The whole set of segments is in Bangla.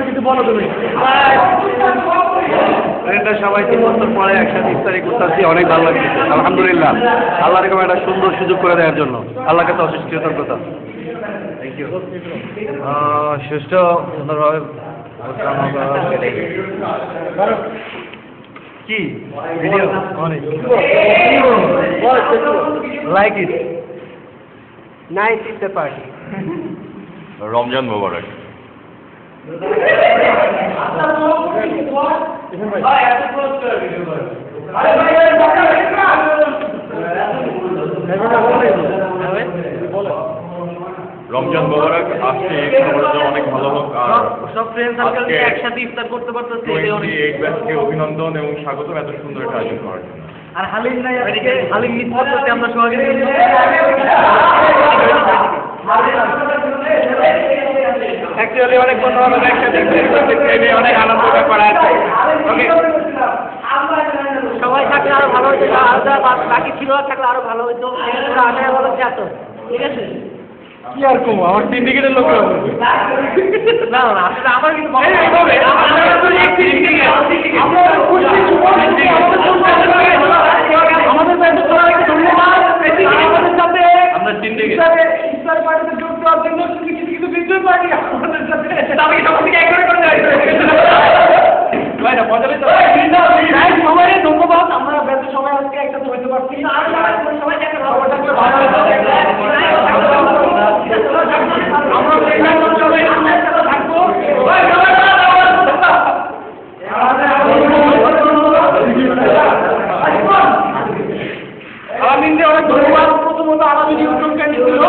কিছু বলো তুমি। সবাই 3 বছর পরে একসাথে ইফতারি করতেছি, অনেক ভালো লাগছে আলহামদুলিল্লাহ। আল্লাহ এরকম একটা সুন্দর সুযোগ করে দেওয়ার জন্য আল্লাহর কাছে অশেষ কৃতজ্ঞতা। Thank you. সুষ্ঠু সুন্দরভাবে কি ভিডিও অনেক লাইক ইট নাইস ইফতার পার্টি। রমজান মোবারক। রমজান মোবারক। আজকে অনেক ভালো হোক আর সব ফ্রেন্ড সার্কেল নিয়ে একসাথে ইফতার করতে পারতেছি। 28 ব্যাচকে অভিনন্দন এবং স্বাগতম এত সুন্দর একটা আয়োজন করার জন্য। আর হালিম নাই আজকে, হালিম মিস করতেছি আমরা সবাই। অ্যাকচুয়ালি অনেক বন্ধু বান্ধব একসাথে অনেক আনন্দ করা আছে। সবাই থাকলে আরো ভালো হতো, বাকি ছিল থাকলে আরো ভালো হতো। আগে ভালো যেত, ঠিক আছে। কি আর কম আমার সিন্ডিকেটের লোক না না আসলে আমার কিন্তু আমাদের আমরা সিন্ডিকেট ইফতার পার্টিতে যোগ দেওয়ার জন্য কিছু কিছু বিদ্যুৎ পার্টি আমাদের সাথে আমি সবাইকে এক করে ভাই না মজা তো সবাই ধন্যবাদ। আমরা বেশি সবাই আজকে একসাথে হইতে পারছি না, আর সবাই থাকলে ভালো থাকলে ভালো হতো। আমরা সবাই একসাথে থাকবো। আলামিনকে অনেক ধন্যবাদ। প্রথমত আলামিন ইউটিউবকে নিচ্ছিল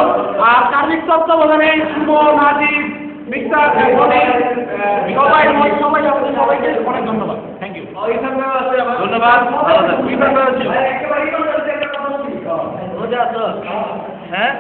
আর কার্মিক তত্ত্বাবধানে শুভ, নাজিব, মিক্সার, সবাই আমাদের সবাইকে অনেক ধন্যবাদ। Thank you. ধন্যবাদ। হ্যাঁ